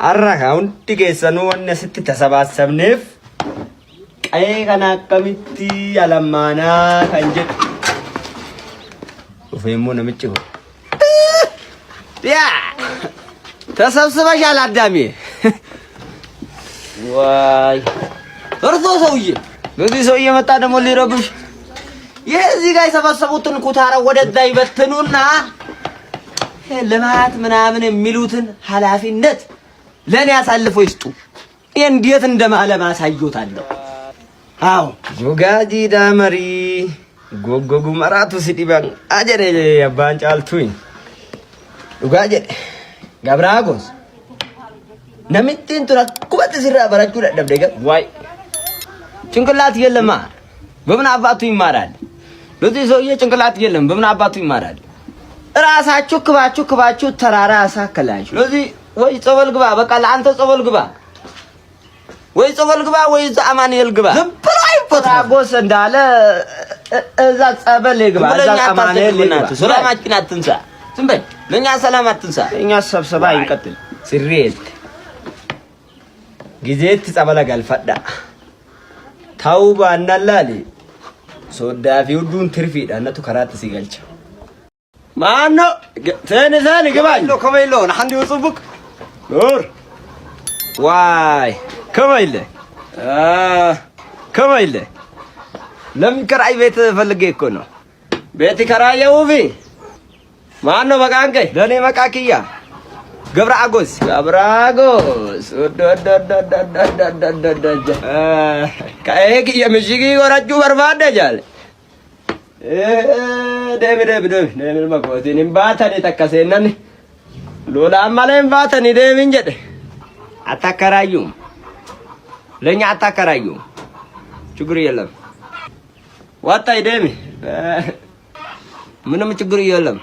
arraha unti keessanuu wanni asitti tasabaasabneef qe'ee kana akkamitti alammaanaa kan jedhu dhufeemmoo namichi kun yaa ተሰብስበሻል አዳሜ ዋይ እርሶ ሰውዬ በዚህ ሰውዬ መጣ ደግሞ ሊረብሽ የዚህ ጋር የሰበሰቡትን ኩታራ ወደዛ ይበትኑና ልማት ምናምን የሚሉትን ኃላፊነት ለኔ አሳልፎ ይስጡ እንዴት እንደማለም አሳዩታለሁ አዎ ጆጋጂ ዳመሪ ጎጎጉ መራቱ ሲዲባን አጀሬ ያባን ጫልቱኝ ኡጋጀ ጋብራጎስ ነምጥን ቱራ ኩበት ሲራ በራቹ ደብደገ ዋይ ጭንቅላት የለማ በምን አባቱ ይማራል ለዚህ ሰውዬ ጭንቅላት የለም በምን አባቱ ይማራል ራሳችሁ ክባችሁ ተራራ አሳከላችሁ ለዚህ ወይ ጸበል ግባ በቃ ለአንተ ጸበል ግባ ወይ ጸበል ግባ ወይ አማኑኤል ግባ ዝም ብሎ ጎስ እንዳለ እዛ ጸበል ግባ እዛ አማኑኤል ግባ ሰላማችን አትንሳ ዝም በል ለኛ ሰላም አትንሳ እኛ ሰብሰባ ይቀጥል ሲሪየት ጊዜት ጸበል ጋልፈዳ ታውባ እናላሊ ሶዳፊ ሁዱን ትርፊ ዳነቱ ከራት ሲገልጭ ማኖ ተነሳን ግባኝ ነው ከመይሎ አንዲ ወጽቡክ ኑር ዋይ ከመይለ ለምን ከራይ ቤት ፈልጌ እኮ ነው ቤት ከራየው ቢ ማኖ በቃንከ ለኔ በቃኪያ ገብራጎስ ከእክ የምሽጊ ወራጁ በርባደጃል ደም መቆቲን ባታኔ ተከሰነን ሎላ አማለን ባታኔ ደም እንጀደ አታከራዩም ለኛ አታከራዩም ችግር የለም ዋጣይ ደም ምንም ችግር የለም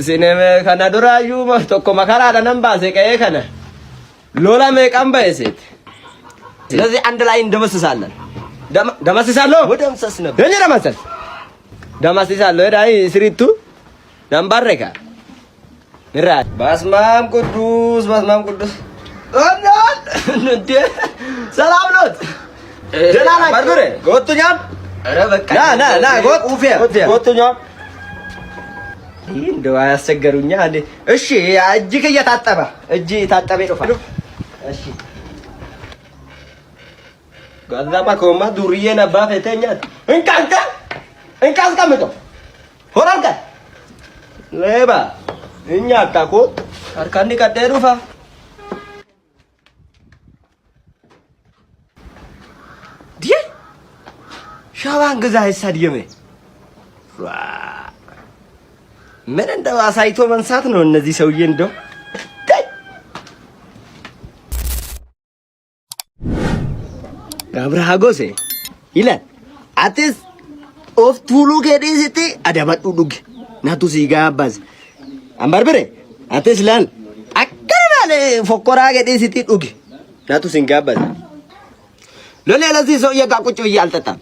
ሲኔመ ከናዶራዩ ተኮ መከራ ደንባሴ ከየ ከነ ሎላ መቀም በእሴት ስለዚህ አንድ ላይ እንደመስሳለን ደመስሳለሁ ወደምሰስ ነው ለኔ ደመስሳለሁ ዳይ ስሪቱ ደምባረካ ምራ በስማም ቅዱስ እንዴ ሰላም ነው ደህና ናችሁ ባርበሬ ጎቱኛም አረ በቃ ና ጎቱኛም እንደው አያስቸገሩኛ እንዴ እሺ እጅግ እየታጠበ እጅ ታጠበ ይጥፋ እሺ ጋዛማ ኮማ ዱርዬ ነባ ፈተኛት እንካስ ቀምጦ ሆራልከ ለባ እኛ አጣቆ አርካኒ ቀደሩፋ ዲ ሻዋን ግዛ ይሳድየመ ምን እንደው አሳይቶ መንሳት ነው እነዚህ ሰውዬ እንደው ጋብራጎሴ ይላል አትስ ኦፍ ቱሉ ገዲስቲ አዳባዱ ዱግ ናቱ ሲጋባዝ አምባርበሬ አትስ ላል አከራለ ፎቆራ ገዲስቲ ዱግ ናቱ ሲጋባዝ ለዚህ ሰውዬ ጋር ቁጭ ብዬ አልጠጣም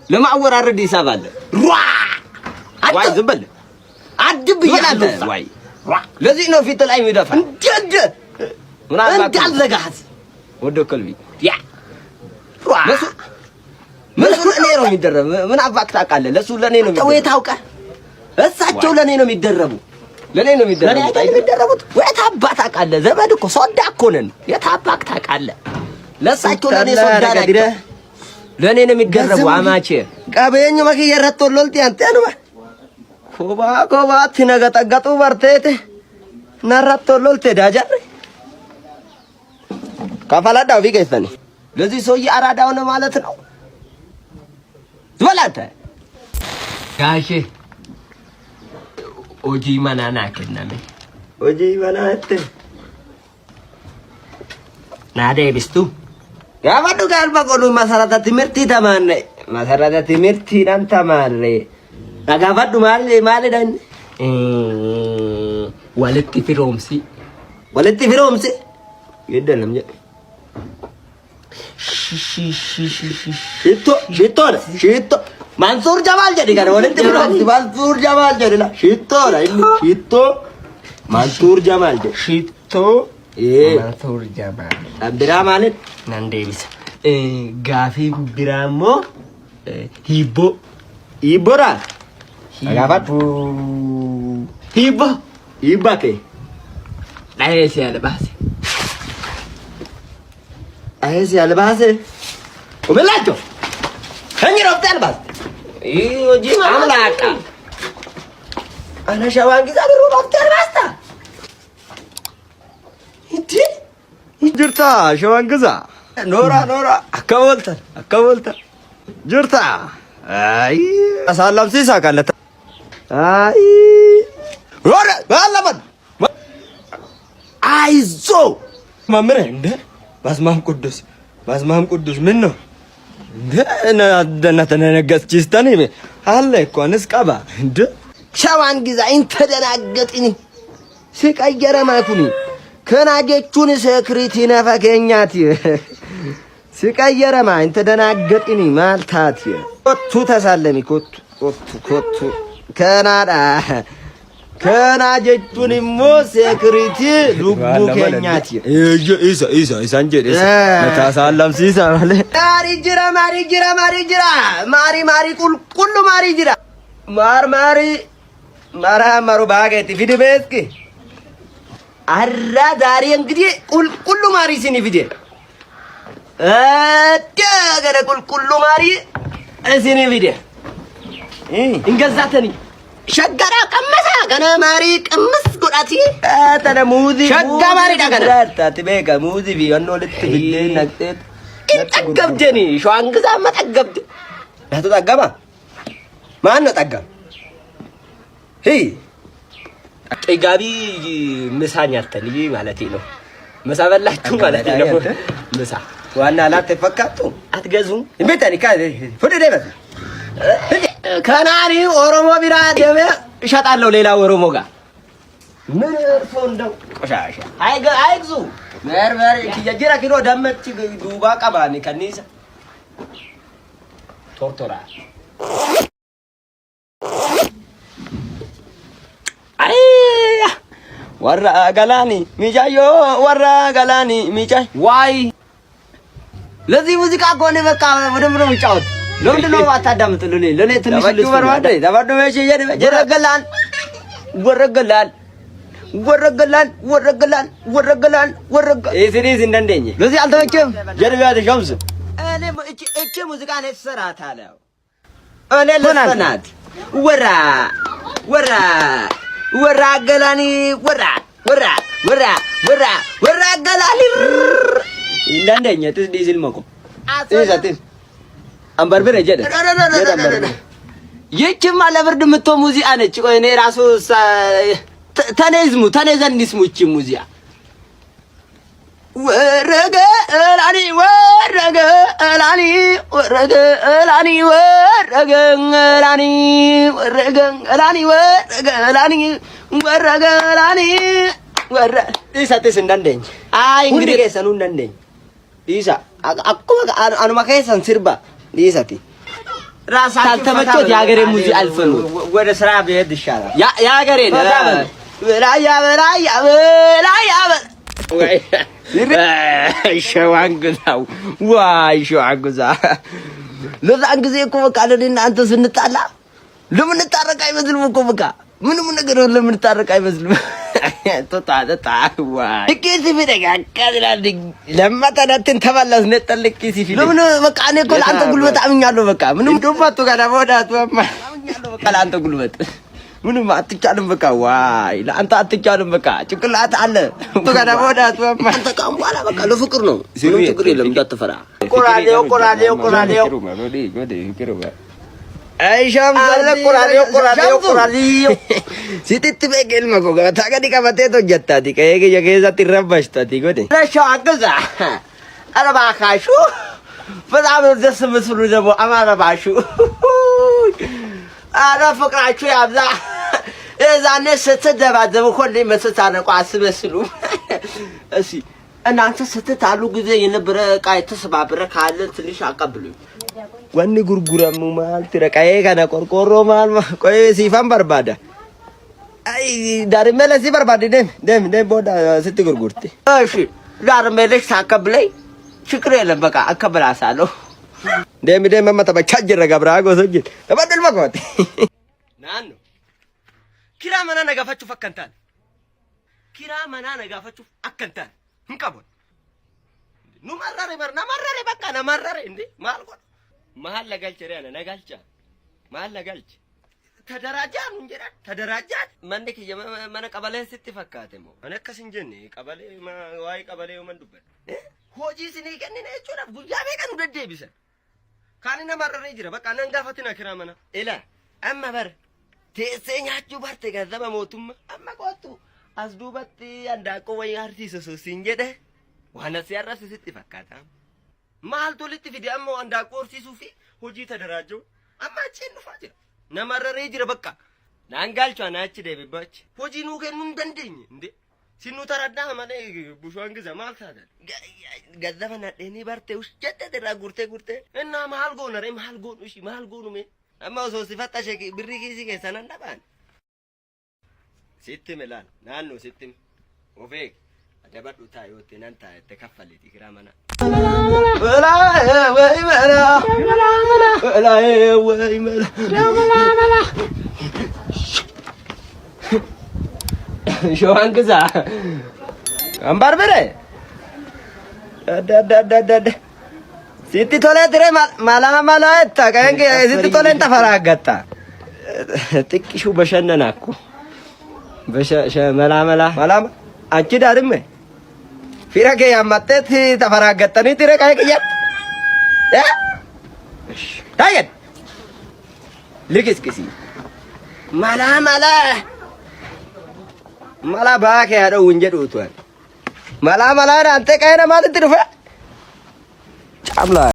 ለማወራረድ ይሳባል ዋይ ዝም በል አድብ ይላል ዋይ ለዚህ ነው ፊት ላይ የሚደፋ እንደ እንዳልዘጋት ወደ ከልቢ ያ ለሱ ለኔ ነው የሚደረብ ምን አባክ ታውቃለህ ለሱ ለኔ ነው የሚደረብ ወይ ታውቃለህ እሳቸው ለኔ ነው የሚደረቡ ለኔ ነው የሚደረቡት ወይ ታባክ ታውቃለህ ዘመድ እኮ ሶዳ እኮ ነን የታባክ ታውቃለህ ለሳቸው ለኔ ሶዳ ናቸው ለኔ ነው የሚደረቡ አማቼ ቀበኝ ማኪየራቶ ሎልቲ አንተ ነው ኮባ ትነገጠገጡ በርቴት ነራቶ ሎልቴ ዳጃር ካፋላዳው ቢገይተኒ ለዚህ ሰውዬ አራዳው ነው ማለት ነው ዝበላተ ጋሼ ኦጂ ማናና ከነመ ኦጂ ማናተ ናደ ቢስቱ ያባዱ ጋር በቆሉ መሰረተ ትምህርት ተማነ መሰረተ ትምህርት ናን ተማረ ናጋባዱ ማለዳን ወለቲ ፊሮምሲ ይደለም ጀ ሽቶ ማንሱር ጀማል ጀዲ ጋር ወለቲ ፊሮምሲ ማንሱር ጀማል ጀዲ ላ ሽቶ ማንሱር ጀማል ጀ ሽቶ ማንሱር ጀማል አብራ ማለት ናንዴቢስ ጋፊ ብራሞ ሂቦ ይቦራ አጋፋት ሂቦ ይባቴ አይሲ ያለባስ አይሲ ያለባስ ወበላቸው ከኝሮ ተልባስ ይወጂ አምላካ አና ሻዋን ግዛ ብሩ ዶክተር ባስታ እንዴ ጅርታ ሻዋን ግዛ ኖራ አከወልተ ጅርታ አይ አሳላም ሲሳካለት አይ ሮረ ባላማን አይዞ ማምረ እንደ ባስማም ቅዱስ ምን ነው እንደ ተነገስቺስተኒ አለ እኮ ንስቀባ እንደ ሻዋን ግዛ እንተደናገጥኒ ሲቀየረ ማኩኒ ከናጀቹን ሰክሪቲ ነፈከኛት ሲቀየረማ እንተደናገጥኒ ማልታት ኮቱ ተሳለሚ ኮቱ ከናጀቹን ሞ ሰክሪቲ ሉቡ ከኛት ኢሳ እንጀ ተሳለም ሲሳ ማሪ ቁልቁሉ ማሪ ጅራ ማሪ ማራማሩ ባገት ፊድቤስኪ አራ ዛሬ እንግዲህ ቁልቁሉ ማሪ ሲኒ ፊዴ ገደ ቁልቁሉ ማሪ ሲኒ ፊዴ እንገዛተኒ ሸጋራ ቀመሳ ገና ማሪ ቀምስ ጎዳቲ ተደሙዚ ሸጋ ማሪ ዳገና ታትቤከ ሙዚ ቢዮኖ ልትብል ነቅጤት እንጠገብጀኒ ሸዋን ግዛ መጠገብድ ያተጠገባ ማን ነው ጠገብ ጥጋቢ ምሳኝ አልተልይ ማለቴ ነው። ምሳ በላችሁ ማለቴ ነው። ምሳ ዋና ላት ተፈካቱ አትገዙም እንበታኒ ፈደደ በዛ ከናሪ ኦሮሞ ቢራ ደበ እሸጣለሁ ሌላ ኦሮሞ ጋር ምን እርፎ እንደው ቆሻሻ አይግዙ መርመር ይጀራ ኪሎ ደመች ዱባ ቀባኒ ከኒሳ ቶርቶራ ወራ ገላኒ ሚጃዮ ወራ ገላኒ ሚጃይ ዋይ ለዚህ ሙዚቃ ኮኔ በቃ ወደምሮ ይጫወት ለምንድን ነው አታዳምጥልኝ ለኔ ትንሽ ልስወራደ ተባደመሽ ይጀረገላን ወረገላን እዚህ እንደንደኝ ለዚህ አልተመቸም ጀርቢያ ተሻምስ እቺ ሙዚቃ ነው ተሰራታለው እኔ ለሰናት ወራ ገላኒ ወራ ገላሊ እንደንደኝ ትዲዝል መቆ እዛት አንበርብረ ጀደ ይችማ ለብርድ ምቶ ሙዚቃ ነች። ቆይ እኔ ራሱ ተነዘንስሙ እቺ ሙዚቃ ወረገ ኢሳቴስ እንደንደኝ አይ እንግዲህ ከሰኑ እንደንደኝ ኢሳ አቆ አንማ ከሰን ሲርባ ኢሳቲ ራሳችሁ ተመቾት የሀገሬ ሙዚቃ አልፈኑ ወደ ስራ ብሄድ ይሻላል። የሀገሬ ሸዋንግዛው ዋይ ሸዋንግዛ ለዛን ጊዜ እኮ በቃ ለኔና አንተ ስንጣላ ለምን ታረቃ አይመስልም እኮ በቃ ምንም ነገር ለምን ታረቃ አይመስልም። ቶታ ዋይ እኪስ ቢደጋ ካድላል ለማታናትን ተባላስ ነጠልክ ሲፊ ለምን በቃ እኔ እኮ ለአንተ ጉልበት አምኛለሁ። በቃ ምንም ዶፋቱ ጋር ወዳት አምኛለሁ። በቃ ለአንተ ጉልበት ምንም አትቻልም። በቃ ዋይ ለአንተ አትቻልም። በቃ ጭንቅላት አለ ጋር ወዳት አንተ ካም በኋላ በቃ ለፍቅር ነው ምንም ችግር የለም። እንዳትፈራ ቆራሌው አይሻም ቆራሌው ሲጥት በገል መቆ ታገዲ ከመቴቶ ጀታቲ ከየገ የገዛት ይረባሽታቲ ጎዴ ለሻው አገዛ አረባካሹ በጣም ደስ መስሉ ደግሞ አማረባሹ አረ ፍቅራችሁ ያብዛ እዛኔ ስትደባደቡ ሁሌ መስታነቁ አስመስሉ። እሺ እናንተ ስትታሉ ጊዜ የነበረ ዕቃ የተሰባበረ ካለ ትንሽ አቀብሉኝ። ወኒ ጉርጉራሙ ማል ትረቃዬ ከነ ቆርቆሮ ማል ቆይ ሲፋን በርባዳ ዳርሜ ለዚህ በርባዴ ደም ቦዳ ስትጉርጉርቲ እሺ ዳርሜ ለሽ ታከብለይ ችግር የለም በቃ አከብላሳለሁ ደም መመጣበቻ ጀረጋ ብራጎ ሰጅ ተበደል ማቆት ናኑ ኪራ መና ነጋፋችሁ ፈከንታል ኪራ መና ነጋፋችሁ አከንታል እንቀበል ኑ ማራሬ በቃ ነማራሬ እንዴ ማልቆ መሀል ለጋልቸ ያለ ነጋልቻ መሀል ለጋልች ተደራጃን እንጀራ ተደራጃት መንደክ የመነ ቀበሌ ስትፈካተሞ አነከስ እንጀኔ ቀበሌ ዋይ ቀበሌ መንዱበት ሆጂ ሲኒ ከነነ እቹራ ጉያ በቀን ወደደ ቢሰ ካንና ማረረ ይጅራ በቃ ነንጋፈትና ክራመና ኢላ አማበር ተሰኛቹ ባርተ ገዘበ ሞቱም አማቆቱ አስዱበት አንዳቆ ወይ አርቲስት ሲንጀደ ዋና ሲያራስ ስትፈካታ ማልቶ ልትፊዲያሞ አንዳቆ አርቲስቱ ፊ ሆጂ ተደራጀው አማቼን ፋጅ ነማረረ ይጅራ በቃ ናንጋልቻ ናች ደብባች ሆጂ ኑ ገኑ እንደንደኝ እንዴ ሲኑ ተራዳ ማለ ቡሽዋን ግዛ ማልታደ ገዘፈና ደኒ ባርቴ ውስጥ ጀደደ ጉርቴ እና ማል ጎነረ ማል ጎኑ እሺ ማል ጎኑ ሜ አማው ሶ ሲፈታሽ ብሪ ጊዜ ከሰናና ባን ሲትምላል ናኑ ሲትም ኦፌክ አደባዱ ታዮት ነንታ ተከፈለቲ ክራማና ወላ ወይ መላ ወላ ወይ መላ ሾዋን ግዛ አምባር በረ ዳዳዳዳዳ ሲቲ ቶለ ድረ ማላ ታቀንገ ሲቲ ቶለ ተፈራገጣ ጥቂሹ በሸነናኩ በሸ መላ አንቺ ዳርም ፊራገ ያማጠት ተፈራገጠኒ ድረ ካይቀያ ታየት ልክስክሲ መላ ባከ ያለው ወንጀዶቷል መላ አንተ ካይና ማለት ድርፈ ጫምላ